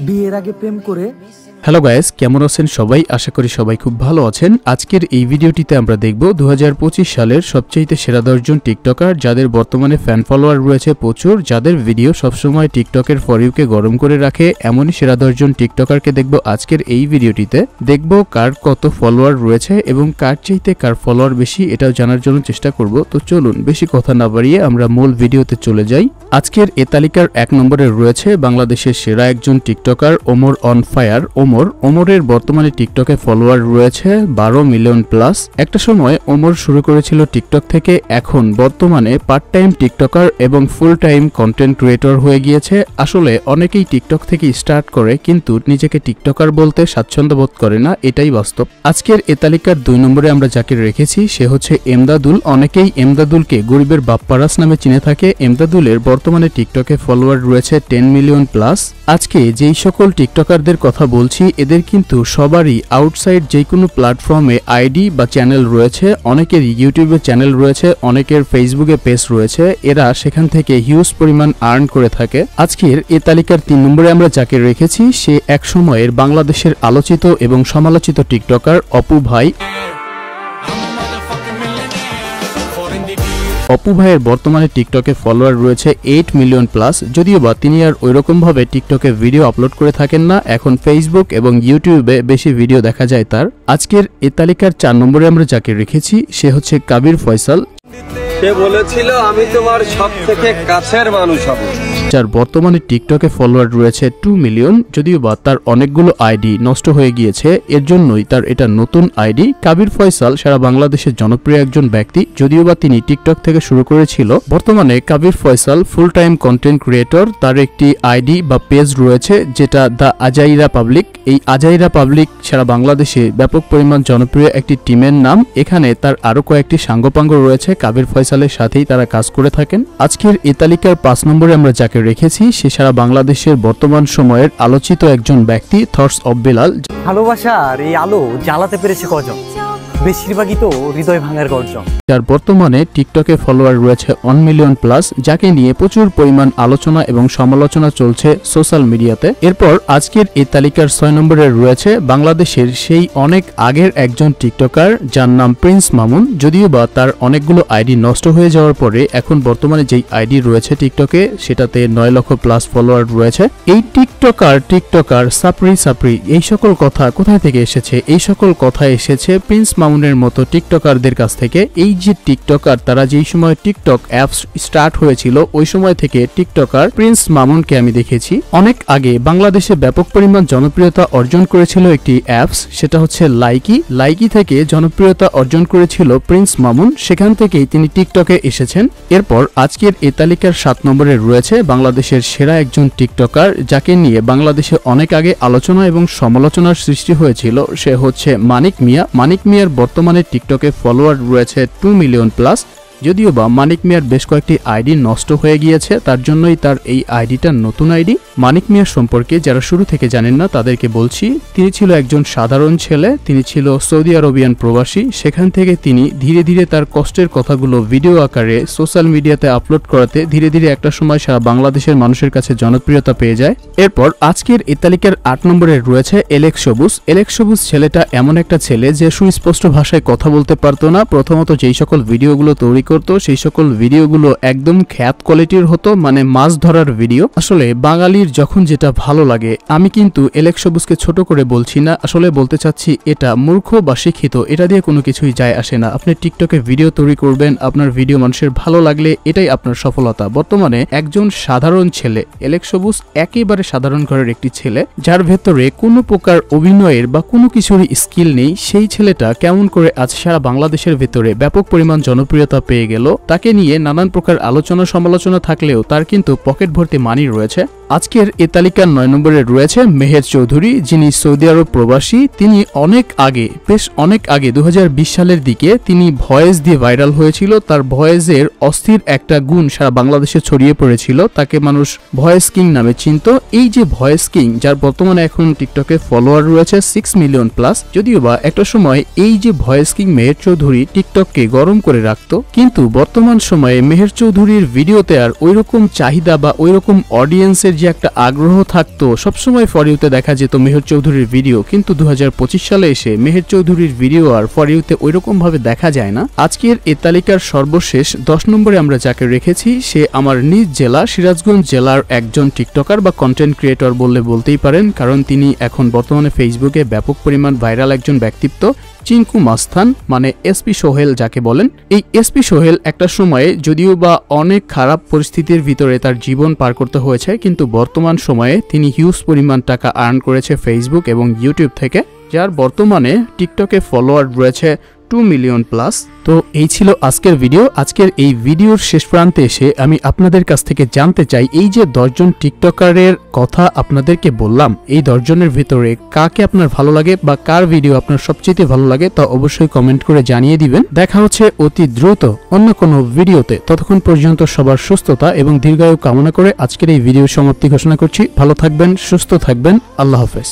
বিয়ের আগে প্রেম করে। হ্যালো গাইস, কেমন আছেন সবাই? আশা করি সবাই খুব ভালো আছেন। আজকের এই ভিডিওটিতে আমরা দেখব 2025 সালের সবচেয়ে সেরা 10 জন টিকটকার যাদের বর্তমানে ফ্যান ফলোয়ার রয়েছে প্রচুর, যাদের ভিডিও সবসময় টিকটকের ফর ইউকে গরম করে রাখে, এমনই সেরা 10 জন টিকটকারকে দেখব আজকের এই ভিডিওটিতে। দেখব কার কত ফলোয়ার রয়েছে এবং কার চাইতে কার ফলোয়ার বেশি, এটাও জানার জন্য চেষ্টা করব। তো চলুন বেশি কথা না বাড়িয়ে আমরা মূল ভিডিওতে চলে যাই। আজকের এ তালিকার 1 নম্বরে রয়েছে বাংলাদেশের সেরা একজন টিকটকার ওমর অন ফায়ার। ওমরের বর্তমানে টিকটকে ফলোয়ার রয়েছে 12 মিলিয়ন প্লাস। একটা সময় ওমর শুরু করেছিল টিকটক থেকে, এখন বর্তমানে পার্ট টাইম টিকটকার এবং ফুল টাইম কন্টেন্ট ক্রিয়েটর হয়ে গিয়েছে। আসলে অনেকেই টিকটক থেকে স্টার্ট করে কিন্তু নিজেকে টিকটকার বলতে স্বাচ্ছন্দ্য বোধ করে না, এটাই বাস্তব। আজকের এ তালিকার 2 নম্বরে আমরা যাকে রেখেছি সে হচ্ছে এমদাদুল। অনেকেই এমদাদুলকে গরিবের বাপ্পারাস নামে চিনে থাকে। এমদাদুলের বর্তমানে টিকটকে ফলোয়ার রয়েছে 10 মিলিয়ন প্লাস। আজকে যেই সকল টিকটকারদের কথা বলছি এদের কিন্তু সবারই আউটসাইড যে কোনো প্ল্যাটফর্মে আইডি বা চ্যানেল রয়েছে। অনেকের ইউটিউবে চ্যানেল রয়েছে, অনেকের ফেসবুকে পেজ রয়েছে। এরা সেখান থেকে হিউজ পরিমাণ আর্ন করে থাকে। আজকের এ তালিকার 3 নম্বরে আমরা যাকে রেখেছি সে এক সময়ের বাংলাদেশের আলোচিত এবং সমালোচিত টিকটকার অপু ভাই। অপু ভাইয়ের বর্তমানে টিকটকে ফলোয়ার রয়েছে 8 মিলিয়ন প্লাস। যদিও বা তিনি আর ওইরকম ভাবে টিকটকে ভিডিও আপলোড করে থাকেন না, এখন ফেসবুক এবং ইউটিউবে বেশি ভিডিও দেখা যায় তার। আজকের এ তালিকার 4 নম্বরে আমরা যাকে রেখেছি সে হচ্ছে কাবির ফয়সাল। সে বলেছিল আমি তোমার সবথেকে কাছের মানুষ হব, যার বর্তমানে টিকটকে ফলোয়ার রয়েছে 2 মিলিয়ন। যদিও বা তার অনেকগুলো আইডি নষ্ট হয়ে গিয়েছে, এর জন্যই তার এটা নতুন আইডি। কাবির ফয়সাল সারা বাংলাদেশের জনপ্রিয় একজন ব্যক্তি, যদিও বা তিনি টিকটক থেকে শুরু করেছিল। বর্তমানে Kabir Faisal full time content creator. তার একটি আইডি বা পেজ রয়েছে যেটা দ্য আজাইরা পাবলিক। এই আজাইরা পাবলিক সারা বাংলাদেশে ব্যাপক পরিমাণ জনপ্রিয় একটি টিমের নাম। এখানে তার আরো কয়েকটি সাঙ্গপাঙ্গ রয়েছে, কাবির ফয়সালের সাথেই তারা কাজ করে থাকেন। আজকের এ তালিকার 5 নম্বরে আমরা যাকে রেখেছি সে সারা বাংলাদেশের বর্তমান সময়ের আলোচিত একজন ব্যক্তি, থটস অফ বেলাল। ভালোবাসার এই আলো জ্বালাতে পেরেছে কজন, বেশিরভাগই তো হৃদয় ভাঙার গর্জন। যার বর্তমানে টিকটকে ফলোয়ার রয়েছে 1 মিলিয়ন প্লাস, যাকে নিয়ে প্রচুর পরিমাণ আলোচনা এবং সমালোচনা চলছে সোশ্যাল মিডিয়াতে। এরপর আজকের এই তালিকার 6 নম্বরে রয়েছে বাংলাদেশের সেই অনেক আগের একজন টিকটকার যার নাম প্রিন্স মামুন। যদিও বা তার অনেকগুলো আইডি নষ্ট হয়ে যাওয়ার পরে এখন বর্তমানে যেই আইডি রয়েছে টিকটকে সেটাতে 9 লক্ষ প্লাস ফলোয়ার রয়েছে। এই টিকটকার সাপরি এই সকল কথা কোথায় থেকে এসেছে? এই সকল কথা এসেছে প্রিন্স মামুনের মতো টিকটকারদের কাছ থেকে। এই যে টিকটকার, তারা যেই সময় টিকটক অ্যাপস স্টার্ট হয়েছিল ওই সময় থেকে টিকটকার প্রিন্স মামুনকে আমি দেখেছি। অনেক আগে বাংলাদেশে ব্যাপক পরিমাণ জনপ্রিয়তা অর্জন করেছিল একটি অ্যাপস, সেটা হচ্ছে লাইকি থেকে জনপ্রিয়তা অর্জন করেছিল প্রিন্স মামুন, সেখান থেকেই তিনি টিকটকে এসেছেন। এরপর আজকের এ তালিকার 7 নম্বরে রয়েছে বাংলাদেশের সেরা একজন টিকটকার যাকে নিয়ে বাংলাদেশে অনেক আগে আলোচনা এবং সমালোচনার সৃষ্টি হয়েছিল, সে হচ্ছে মানিক মিয়া। মানিক মিয়ার বর্তমানে টিকটকে ফলোয়ার রয়েছে 2 মিলিয়ন প্লাস। যদিও বা মানিক মিয়ার বেশ কয়েকটি আইডি নষ্ট হয়ে গিয়েছে, তার জন্যই তার এই আইডিটা নতুন আইডি। মানিক মিয়ার সম্পর্কে যারা শুরু থেকে জানেন না তাদেরকে বলছি, তিনি ছিল একজন সাধারণ ছেলে, তিনি ছিল সৌদি আরবিয়ান প্রবাসী। সেখান থেকে তিনি ধীরে ধীরে তার কষ্টের কথাগুলো ভিডিও আকারে সোশ্যাল মিডিয়াতে আপলোড করাতে ধীরে ধীরে একটা সময় সারা বাংলাদেশের মানুষের কাছে জনপ্রিয়তা পেয়ে যায়। এরপর আজকের এ তালিকার 8 নম্বরে রয়েছে এলেক্স সবুজ। এলেক্স সবুজ ছেলেটা এমন একটা ছেলে যে সুস্পষ্ট ভাষায় কথা বলতে পারতো না। প্রথমত যেই সকল ভিডিওগুলো তৈরি করতো সেই সকল ভিডিওগুলো একদম খ্যাত কোয়ালিটির হতো, মানে মাছ ধরার ভিডিও। আসলে বাঙালির যখন যেটা ভালো লাগে, আমি কিন্তু এলেক্স সবুজকে ছোট করে বলছি না, আসলে বলতে চাচ্ছি এটা মূর্খ বা শিক্ষিত এটা দিয়ে কোনো কিছুই যায় আসে না। আপনি টিকটকে ভিডিও তৈরি করবেন, আপনার ভিডিও মানুষের ভালো লাগলে এটাই আপনার সফলতা। বর্তমানে একজন সাধারণ ছেলে, এলেক্স সবুজ একেবারে সাধারণ ঘরের একটি ছেলে যার ভেতরে কোনো প্রকার অভিনয়ের বা কোনো কিছুরই স্কিল নেই, সেই ছেলেটা কেমন করে আজ সারা বাংলাদেশের ভেতরে ব্যাপক পরিমাণ জনপ্রিয়তা পেয়ে গেল। তাকে নিয়ে নানান প্রকার আলোচনা সমালোচনা থাকলেও তার কিন্তু পকেট ভর্তি মানি রয়েছে। আজকের এ তালিকার 9 নম্বরে রয়েছে মেহের চৌধুরী, যিনি সৌদি আরব প্রবাসী। তিনি বেশ অনেক আগে 2020 সালের দিকে তিনি ভয়েস দিয়ে ভাইরাল হয়েছিল। তার ভয়েসের অস্থির একটা গুণ সারা বাংলাদেশে ছড়িয়ে পড়েছিল, তাকে মানুষ ভয়েস কিং নামে চিনত। এই যে ভয়েস কিং, যার বর্তমানে এখন টিকটকে ফলোয়ার রয়েছে 6 মিলিয়ন প্লাস। যদিও বা একটা সময় এই যে ভয়েস কিং মেহের চৌধুরী টিকটককে গরম করে রাখতো, কিন্তু কিন্তু বর্তমান সময়ে মেহের চৌধুরীর ভিডিওতে আর ওইরকম চাহিদা বা ওইরকম অডিয়েন্সের যে একটা আগ্রহ থাকতো, সবসময় ফর ইউতে দেখা যেত মেহের চৌধুরীর ভিডিও, কিন্তু 2025 সালে এসে মেহের চৌধুরীর ভিডিও আর ফর ইউতে ওইরকম ভাবে দেখা যায় না। আজকের এই তালিকার সর্বশেষ 10 নম্বরে আমরা যাকে রেখেছি সে আমার নিজ জেলা সিরাজগঞ্জ জেলার একজন টিকটকার বা কন্টেন্ট ক্রিয়েটর বলতেই পারেন, কারণ তিনি এখন বর্তমানে ফেসবুকে ব্যাপক পরিমাণ ভাইরাল একজন ব্যক্তিত্ব, চিঙ্কু মাস্তান মানে এসপি সোহেল যাকে বলেন। এই এসপি সোহেল একটা সময়ে যদিও বা অনেক খারাপ পরিস্থিতির ভিতরে তার জীবন পার করতে হয়েছে, কিন্তু বর্তমান সময়ে তিনি হিউজ পরিমাণ টাকা আর্ন করেছে ফেসবুক এবং ইউটিউব থেকে, যার বর্তমানে টিকটকে ফলোয়ার রয়েছে 2 মিলিয়ন প্লাস। তো এই ছিল আজকের ভিডিও। আজকের এই ভিডিওর শেষ প্রান্তে এসে আমি আপনাদের কাছ থেকে জানতে চাই, এই যে 10 জন টিকটকারের কথা আপনাদেরকে বললাম, এই 10 জনের ভিতরে কাকে আপনার ভালো লাগে বা কার ভিডিও আপনার সবচেয়ে ভালো লাগে তা অবশ্যই কমেন্ট করে জানিয়ে দিবেন। দেখা হচ্ছে অতি দ্রুত অন্য কোনো ভিডিওতে। ততক্ষণ পর্যন্ত সবার সুস্থতা এবং দীর্ঘায়ু কামনা করে আজকের এই ভিডিও সমাপ্তি ঘোষণা করছি। ভালো থাকবেন, সুস্থ থাকবেন, আল্লাহ হাফেজ।